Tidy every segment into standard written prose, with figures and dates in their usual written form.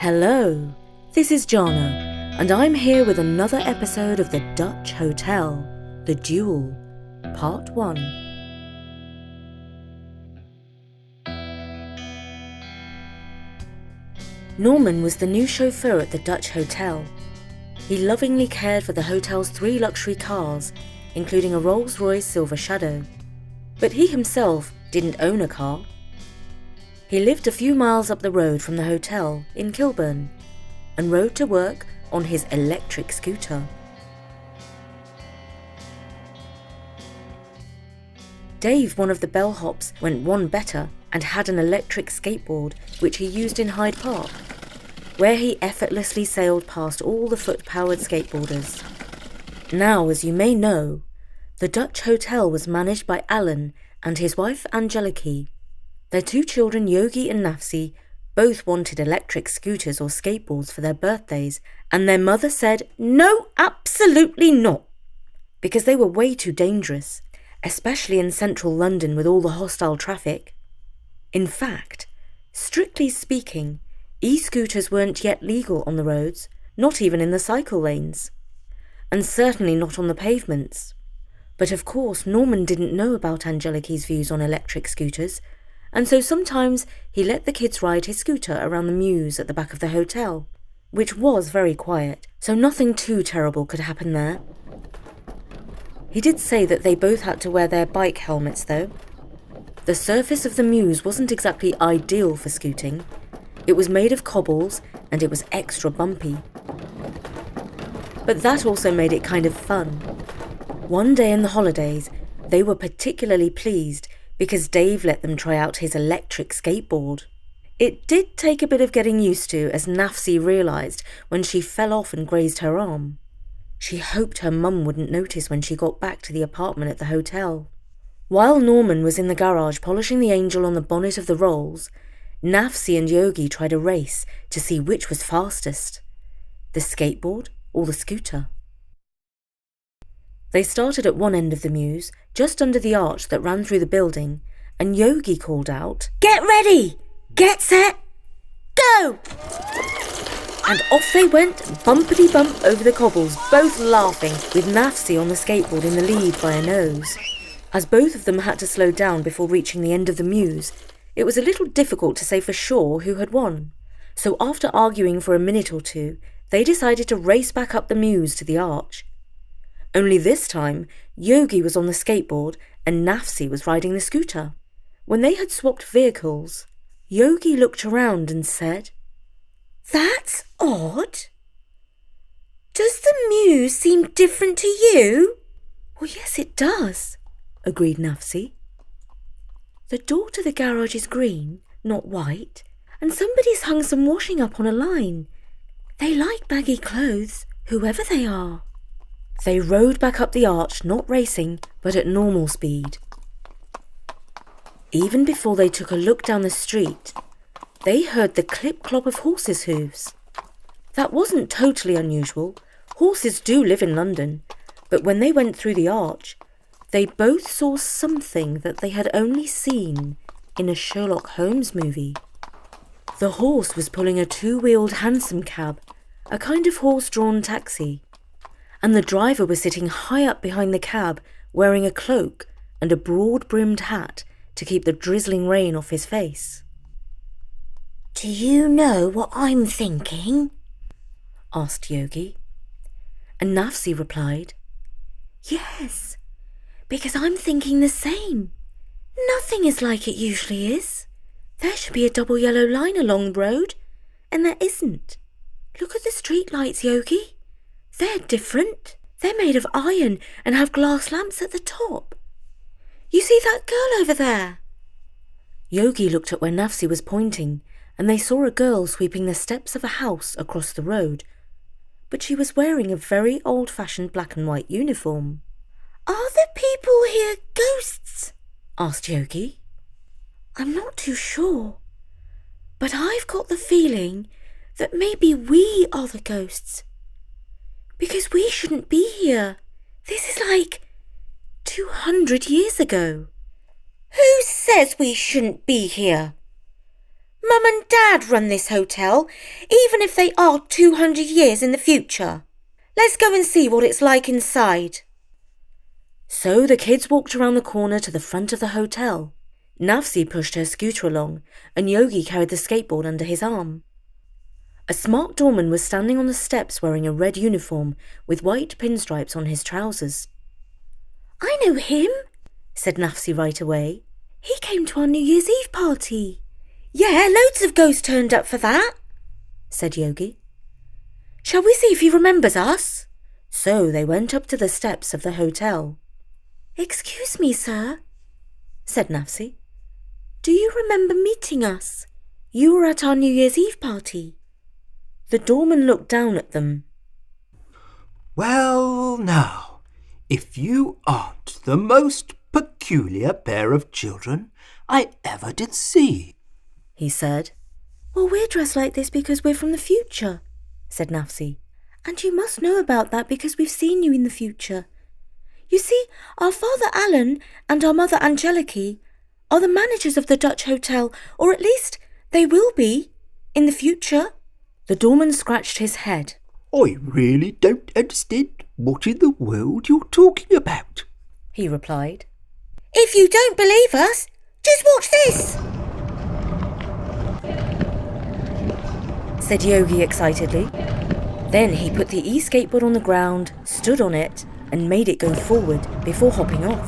Hello, this is Jana, and I'm here with another episode of the Dutch Hotel, The Duel, Part 1. Norman was the new chauffeur at the Dutch Hotel. He lovingly cared for the hotel's 3 luxury cars, including a Rolls-Royce Silver Shadow. But he himself didn't own a car. He lived a few miles up the road from the hotel in Kilburn and rode to work on his electric scooter. Dave, one of the bellhops, went one better and had an electric skateboard which he used in Hyde Park, where he effortlessly sailed past all the foot-powered skateboarders. Now, as you may know, the Dutch Hotel was managed by Alan and his wife Angeliki. Their 2 children, Yogi and Nafsi, both wanted electric scooters or skateboards for their birthdays, and their mother said, "No, absolutely not," because they were way too dangerous, especially in central London with all the hostile traffic. In fact, strictly speaking, e-scooters weren't yet legal on the roads, not even in the cycle lanes, and certainly not on the pavements. But of course, Norman didn't know about Angeliki's views on electric scooters, and so sometimes he let the kids ride his scooter around the mews at the back of the hotel, which was very quiet, so nothing too terrible could happen there. He did say that they both had to wear their bike helmets though. The surface of the mews wasn't exactly ideal for scooting. It was made of cobbles and it was extra bumpy. But that also made it kind of fun. One day in the holidays, they were particularly pleased because Dave let them try out his electric skateboard. It did take a bit of getting used to, as Nafsi realised when she fell off and grazed her arm. She hoped her mum wouldn't notice when she got back to the apartment at the hotel. While Norman was in the garage polishing the angel on the bonnet of the Rolls, Nafsi and Yogi tried a race to see which was fastest, the skateboard or the scooter. They started at one end of the mews, just under the arch that ran through the building, and Yogi called out, "Get ready! Get set! Go!" And off they went, bumpity-bump over the cobbles, both laughing, with Nafsi on the skateboard in the lead by a nose. As both of them had to slow down before reaching the end of the mews, it was a little difficult to say for sure who had won. So after arguing for a minute or two, they decided to race back up the mews to the arch. Only this time, Yogi was on the skateboard and Nafsi was riding the scooter. When they had swapped vehicles, Yogi looked around and said, "That's odd. Does the mews seem different to you?" "Well, yes, it does," agreed Nafsi. "The door to the garage is green, not white, and somebody's hung some washing up on a line. They like baggy clothes, whoever they are." They rode back up the arch, not racing, but at normal speed. Even before they took a look down the street, they heard the clip-clop of horses' hooves. That wasn't totally unusual. Horses do live in London, but when they went through the arch, they both saw something that they had only seen in a Sherlock Holmes movie. The horse was pulling a 2-wheeled hansom cab, a kind of horse-drawn taxi, and the driver was sitting high up behind the cab wearing a cloak and a broad-brimmed hat to keep the drizzling rain off his face. "Do you know what I'm thinking?" asked Yogi. And Nafsi replied, "Yes, because I'm thinking the same. Nothing is like it usually is. There should be a double yellow line along the road, and there isn't. Look at the street lights, Yogi. They're different. They're made of iron and have glass lamps at the top. You see that girl over there?" Yogi looked at where Nafsi was pointing, and they saw a girl sweeping the steps of a house across the road. But she was wearing a very old-fashioned black and white uniform. "Are the people here ghosts?" asked Yogi. "I'm not too sure, but I've got the feeling that maybe we are the ghosts. Because we shouldn't be here. This is like 200 years ago." "Who says we shouldn't be here?" Mum and Dad run this hotel, even if they are 200 years in the future. Let's go and see what it's like inside. So the kids walked around the corner to the front of the hotel. Nafsi pushed her scooter along, and Yogi carried the skateboard under his arm. A smart doorman was standing on the steps wearing a red uniform with white pinstripes on his trousers. I know him, said Nafsi right away. He came to our New Year's Eve party. Yeah, loads of ghosts turned up for that, said Yogi. Shall we see if he remembers us? So they went up to the steps of the hotel. Excuse me, sir, said Nafsi. Do you remember meeting us? You were at our New Year's Eve party. The doorman looked down at them. Well, now, if you aren't the most peculiar pair of children I ever did see, he said. Well, we're dressed like this because we're from the future, said Nafsi. And you must know about that because we've seen you in the future. You see, our father Alan and our mother Angeliki are the managers of the Dutch hotel, or at least they will be, in the future. The doorman scratched his head. I really don't understand what in the world you're talking about, he replied. If you don't believe us, just watch this, said Yogi excitedly. Then he put the e-skateboard on the ground, stood on it, and made it go forward before hopping off.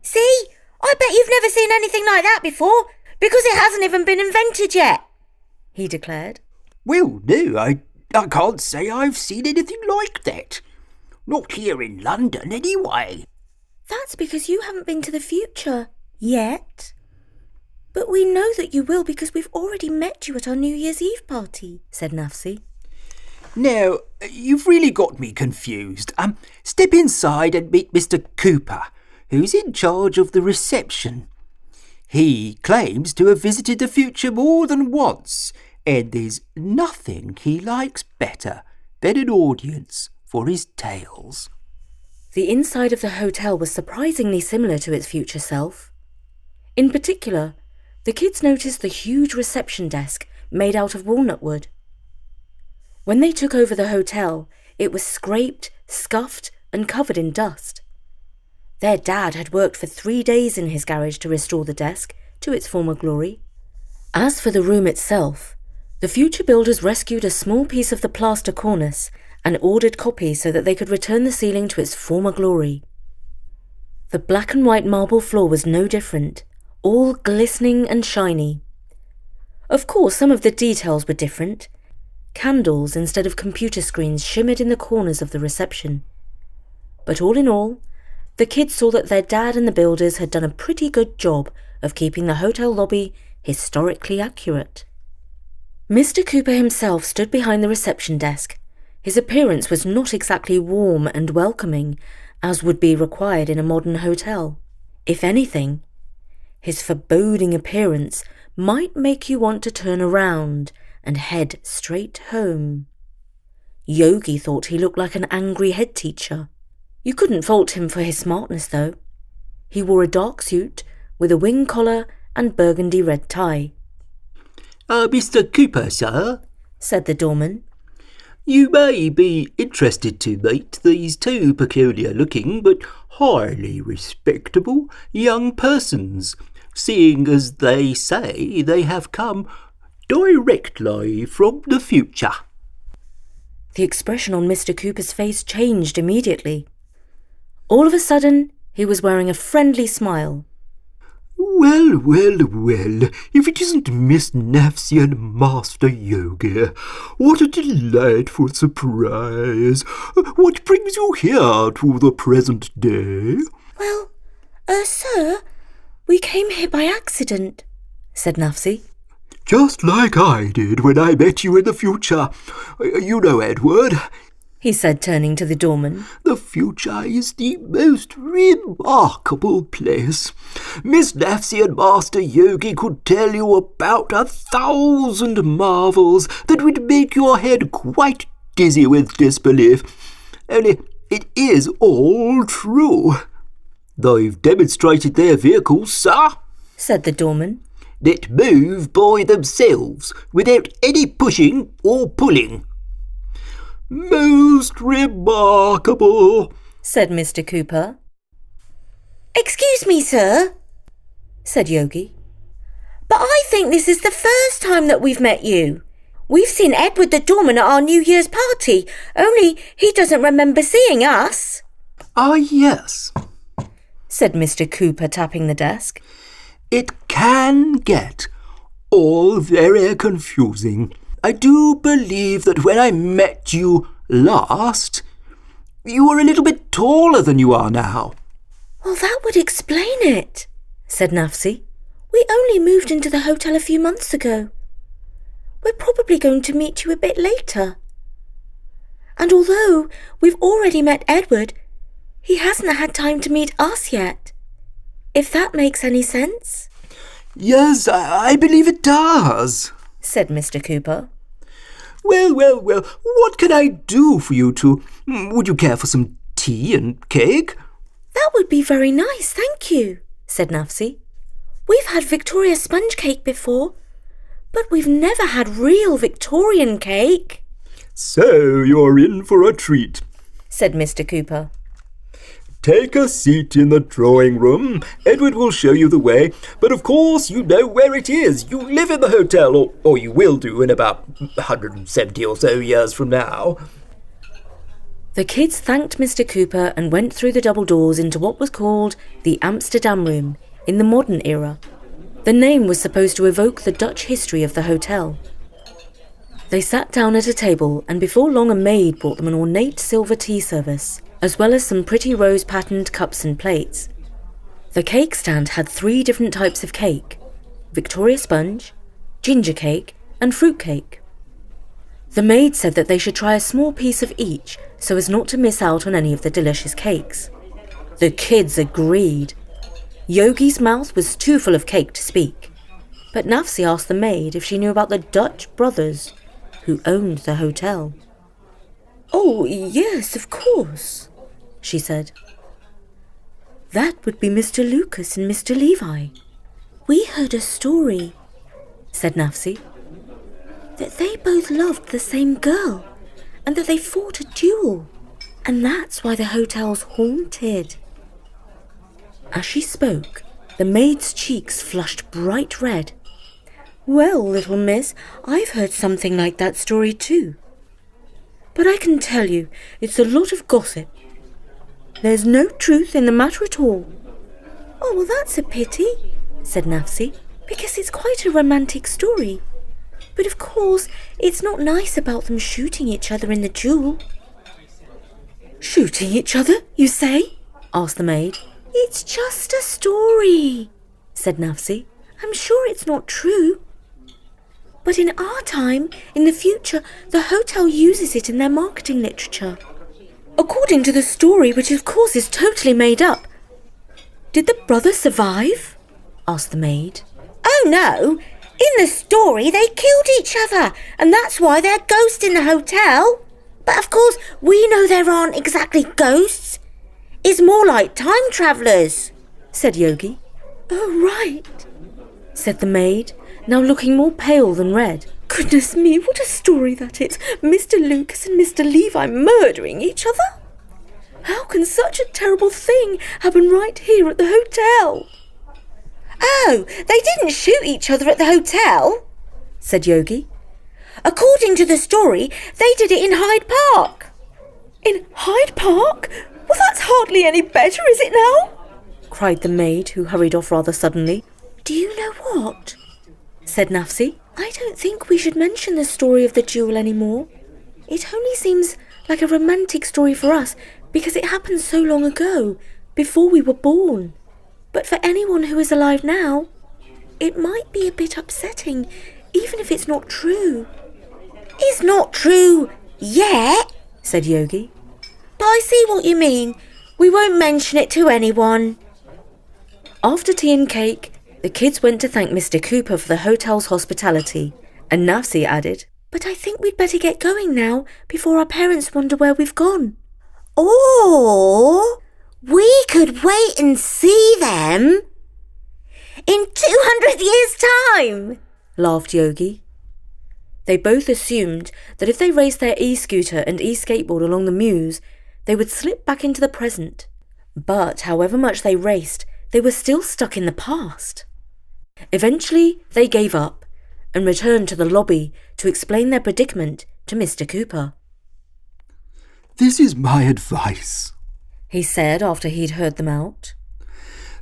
See, I bet you've never seen anything like that before, because it hasn't even been invented yet, he declared. Well, no, I can't say I've seen anything like that. Not here in London, anyway. That's because you haven't been to the future yet. But we know that you will because we've already met you at our New Year's Eve party, said Nafsi. Now, you've really got me confused. Step inside and meet Mr. Cooper, who's in charge of the reception. He claims to have visited the future more than once, and there's nothing he likes better than an audience for his tales. The inside of the hotel was surprisingly similar to its future self. In particular, the kids noticed the huge reception desk made out of walnut wood. When they took over the hotel, it was scraped, scuffed, and covered in dust. Their dad had worked for 3 days in his garage to restore the desk to its former glory. As for the room itself, the future builders rescued a small piece of the plaster cornice and ordered copies so that they could return the ceiling to its former glory. The black and white marble floor was no different, all glistening and shiny. Of course, some of the details were different. Candles instead of computer screens shimmered in the corners of the reception. But all in all, the kids saw that their dad and the builders had done a pretty good job of keeping the hotel lobby historically accurate. Mr. Cooper himself stood behind the reception desk. His appearance was not exactly warm and welcoming, as would be required in a modern hotel. If anything, his foreboding appearance might make you want to turn around and head straight home. Yogi thought he looked like an angry head teacher. You couldn't fault him for his smartness, though. He wore a dark suit with a wing collar and burgundy red tie. Mr. Cooper, sir, said the doorman. You may be interested to meet these two peculiar-looking but highly respectable young persons, seeing as they say they have come directly from the future. The expression on Mr. Cooper's face changed immediately. All of a sudden, he was wearing a friendly smile. Well, if it isn't Miss Nafsi and Master Yogi, what a delightful surprise. What brings you here to the present day? Well, sir, we came here by accident, said Nafsi. Just like I did when I met you in the future. You know, Edward, he said, turning to the doorman. The future is the most remarkable place. Miss Nafsi and Master Yogi could tell you about 1,000 marvels that would make your head quite dizzy with disbelief. Only it is all true. They've demonstrated their vehicles, sir, said the doorman. that move by themselves without any pushing or pulling. Most remarkable, said Mr. Cooper. Excuse me, sir, said Yogi, but I think this is the first time that we've met you. We've seen Edward the doorman at our New Year's party, only he doesn't remember seeing us. Ah, yes, said Mr. Cooper, tapping the desk. It can get all very confusing. I do believe that when I met you last, you were a little bit taller than you are now. Well, that would explain it, said Nafsi. We only moved into the hotel a few months ago. We're probably going to meet you a bit later. And although we've already met Edward, he hasn't had time to meet us yet. If that makes any sense. Yes, I believe it does, said Mr. Cooper. Well, what can I do for you two? Would you care for some tea and cake? That would be very nice, thank you, said Nafsi. We've had Victoria sponge cake before, but we've never had real Victorian cake. So you're in for a treat, said Mr. Cooper. Take a seat in the drawing room. Edward will show you the way, but of course you know where it is. You live in the hotel, or you will do in about 170 or so years from now. The kids thanked Mr. Cooper and went through the double doors into what was called the Amsterdam Room in the modern era. The name was supposed to evoke the Dutch history of the hotel. They sat down at a table, and before long a maid brought them an ornate silver tea service, as well as some pretty rose-patterned cups and plates. The cake stand had 3 different types of cake: Victoria sponge, ginger cake, and fruit cake. The maid said that they should try a small piece of each so as not to miss out on any of the delicious cakes. The kids agreed. Yogi's mouth was too full of cake to speak, but Nafsi asked the maid if she knew about the Dutch brothers who owned the hotel. Oh, yes, of course, she said. That would be Mr. Lucas and Mr. Levi. We heard a story, said Nafsi, that they both loved the same girl and that they fought a duel, and that's why the hotel's haunted. As she spoke, the maid's cheeks flushed bright red. Well, little miss, I've heard something like that story too. But I can tell you, it's a lot of gossip. There's no truth in the matter at all. Oh, well, that's a pity, said Nafsi, because it's quite a romantic story. But of course, it's not nice about them shooting each other in the duel. Shooting each other, you say? Asked the maid. It's just a story, said Nafsi. I'm sure it's not true. But in our time, in the future, the hotel uses it in their marketing literature. According to the story, which of course is totally made up. Did the brothers survive? Asked the maid. Oh no! In the story, they killed each other, and that's why they're ghosts in the hotel. But of course, we know there aren't exactly ghosts. It's more like time travellers, said Yogi. Oh, right, said the maid, now looking more pale than red. Goodness me, what a story that is. Mr. Lucas and Mr. Levi murdering each other? How can such a terrible thing happen right here at the hotel? Oh, they didn't shoot each other at the hotel, said Yogi. According to the story, they did it in Hyde Park. In Hyde Park? Well, that's hardly any better, is it now? Cried the maid, who hurried off rather suddenly. Do you know what? Said Nafsi. I don't think we should mention the story of the duel anymore. It only seems like a romantic story for us because it happened so long ago, before we were born. But for anyone who is alive now, it might be a bit upsetting, even if it's not true. It's not true yet, said Yogi. But I see what you mean. We won't mention it to anyone. After tea and cake, the kids went to thank Mr. Cooper for the hotel's hospitality, and Nafsi added, But I think we'd better get going now, before our parents wonder where we've gone. Or we could wait and see them. In 200 years' time, laughed Yogi. They both assumed that if they raced their e-scooter and e-skateboard along the Mews, they would slip back into the present. But however much they raced, they were still stuck in the past. Eventually, they gave up and returned to the lobby to explain their predicament to Mr. Cooper. This is my advice, he said after he'd heard them out.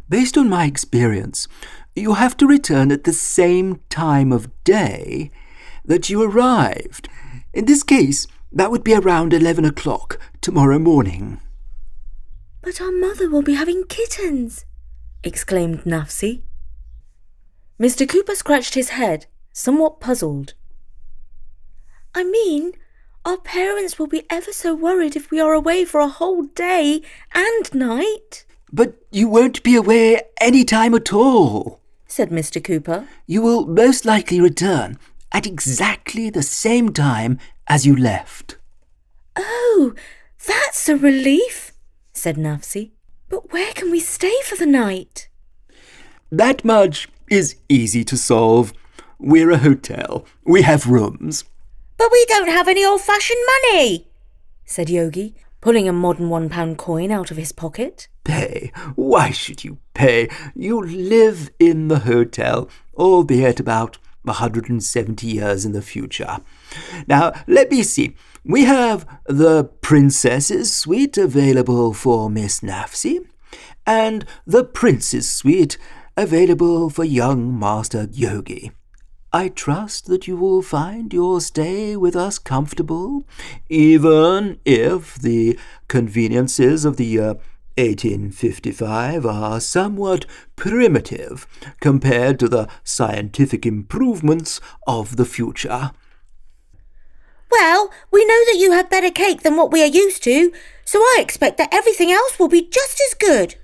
Based on my experience, you have to return at the same time of day that you arrived. In this case, that would be around 11 o'clock tomorrow morning. But our mother will be having kittens, exclaimed Nafsi. Mr. Cooper scratched his head, somewhat puzzled. I mean, our parents will be ever so worried if we are away for a whole day and night. But you won't be away any time at all, said Mr. Cooper. You will most likely return at exactly the same time as you left. Oh, that's a relief, said Nafsi. But where can we stay for the night? That much is easy to solve. We're a hotel. We have rooms. But we don't have any old-fashioned money, said Yogi, pulling a modern £1 coin out of his pocket. Pay? Why should you pay? You live in the hotel, albeit about 170 years in the future. Now, let me see. We have the Princess's Suite available for Miss Nafsi, and the Prince's Suite available for young Master Yogi. I trust that you will find your stay with us comfortable, even if the conveniences of the year 1855 are somewhat primitive compared to the scientific improvements of the future. Well, we know that you have better cake than what we are used to, so I expect that everything else will be just as good.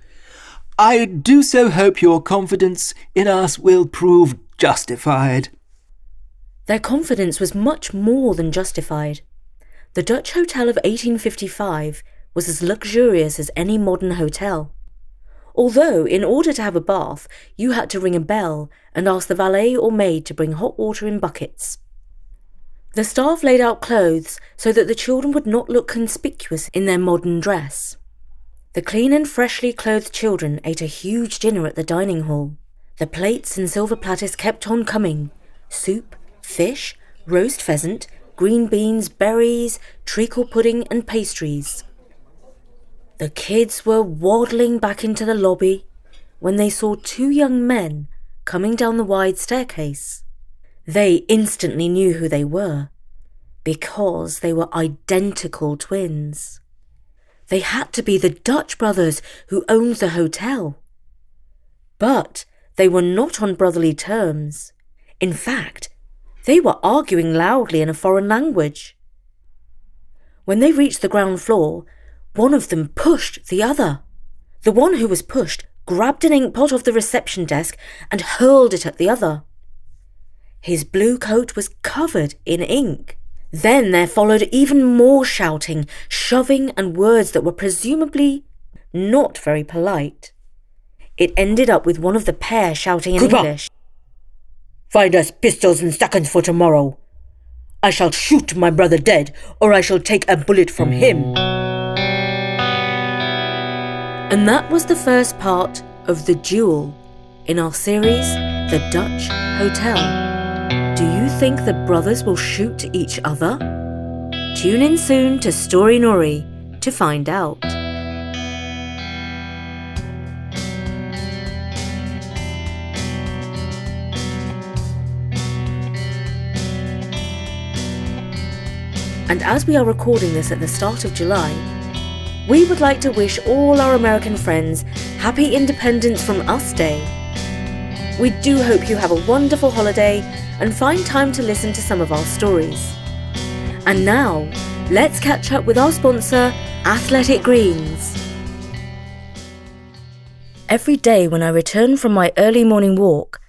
I do so hope your confidence in us will prove justified. Their confidence was much more than justified. The Dutch hotel of 1855 was as luxurious as any modern hotel. Although, in order to have a bath, you had to ring a bell and ask the valet or maid to bring hot water in buckets. The staff laid out clothes so that the children would not look conspicuous in their modern dress. The clean and freshly clothed children ate a huge dinner at the dining hall. The plates and silver platters kept on coming. Soup, fish, roast pheasant, green beans, berries, treacle pudding and pastries. The kids were waddling back into the lobby when they saw two young men coming down the wide staircase. They instantly knew who they were, because they were identical twins. They had to be the Dutch brothers who owned the hotel. But they were not on brotherly terms. In fact, they were arguing loudly in a foreign language. When they reached the ground floor, one of them pushed the other. The one who was pushed grabbed an ink pot off the reception desk and hurled it at the other. His blue coat was covered in ink. Then there followed even more shouting, shoving, and words that were presumably not very polite. It ended up with one of the pair shouting in Cooper! English, Find us pistols and seconds for tomorrow. I shall shoot my brother dead, or I shall take a bullet from him. And that was the first part of The Duel in our series, The Dutch Hotel. Do you think the brothers will shoot each other? Tune in soon to Story Nori to find out. And as we are recording this at the start of July, we would like to wish all our American friends Happy Independence from Us Day. We do hope you have a wonderful holiday and find time to listen to some of our stories. And now, let's catch up with our sponsor, Athletic Greens. Every day when I return from my early morning walk,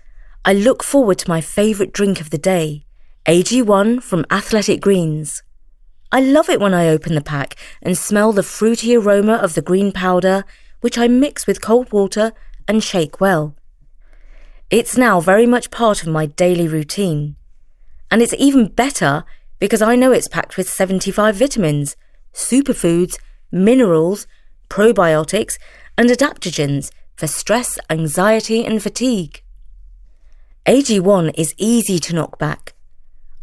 I look forward to my favourite drink of the day, AG1 from Athletic Greens. I love it when I open the pack and smell the fruity aroma of the green powder, which I mix with cold water and shake well. It's now very much part of my daily routine. And it's even better because I know it's packed with 75 vitamins, superfoods, minerals, probiotics, and adaptogens for stress, anxiety, and fatigue. AG1 is easy to knock back.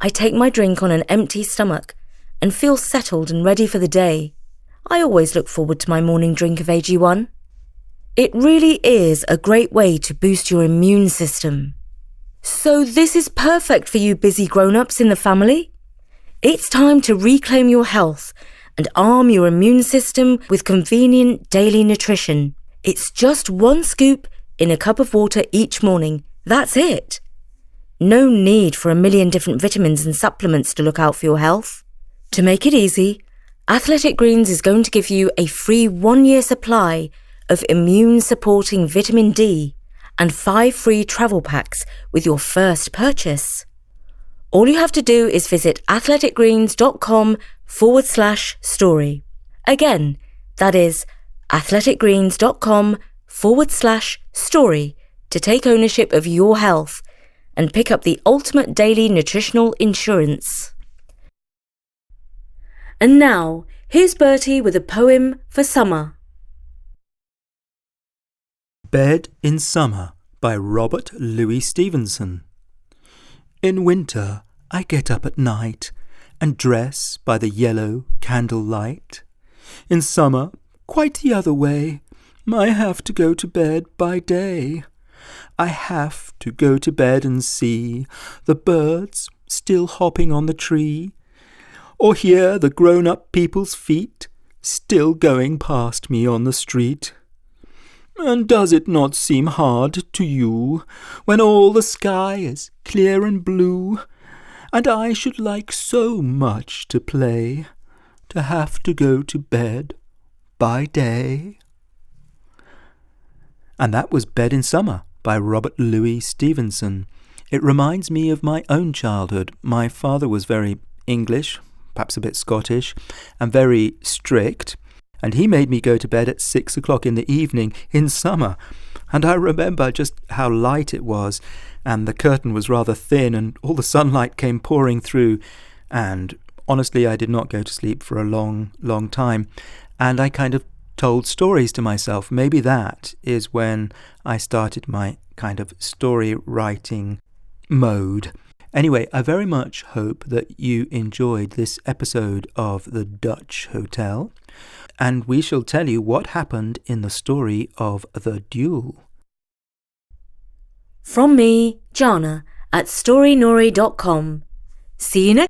I take my drink on an empty stomach and feel settled and ready for the day. I always look forward to my morning drink of AG1. It really is a great way to boost your immune system. So this is perfect for you busy grown-ups in the family. It's time to reclaim your health and arm your immune system with convenient daily nutrition. It's just 1 scoop in a cup of water each morning. That's it. No need for a million different vitamins and supplements to look out for your health. To make it easy, Athletic Greens is going to give you a free 1-year supply of immune-supporting vitamin D and 5 free travel packs with your first purchase. All you have to do is visit athleticgreens.com/story. Again, that is athleticgreens.com/story to take ownership of your health and pick up the ultimate daily nutritional insurance. And now, here's Bertie with a poem for summer. Bed in Summer by Robert Louis Stevenson. In winter I get up at night and dress by the yellow candle light. In summer, quite the other way, I have to go to bed by day. I have to go to bed and see the birds still hopping on the tree, or hear the grown-up people's feet still going past me on the street. And does it not seem hard to you when all the sky is clear and blue, and I should like so much to play, to have to go to bed by day? And that was Bed in Summer by Robert Louis Stevenson. It reminds me of my own childhood. My father was very English, perhaps a bit Scottish, and very strict. And he made me go to bed at 6 o'clock in the evening in summer. And I remember just how light it was, and the curtain was rather thin, and all the sunlight came pouring through. And honestly, I did not go to sleep for a long, long time. And I kind of told stories to myself. Maybe that is when I started my kind of story writing mode. Anyway, I very much hope that you enjoyed this episode of The Dutch Hotel, and we shall tell you what happened in the story of The Duel. From me, Jana, at storynori.com. See you next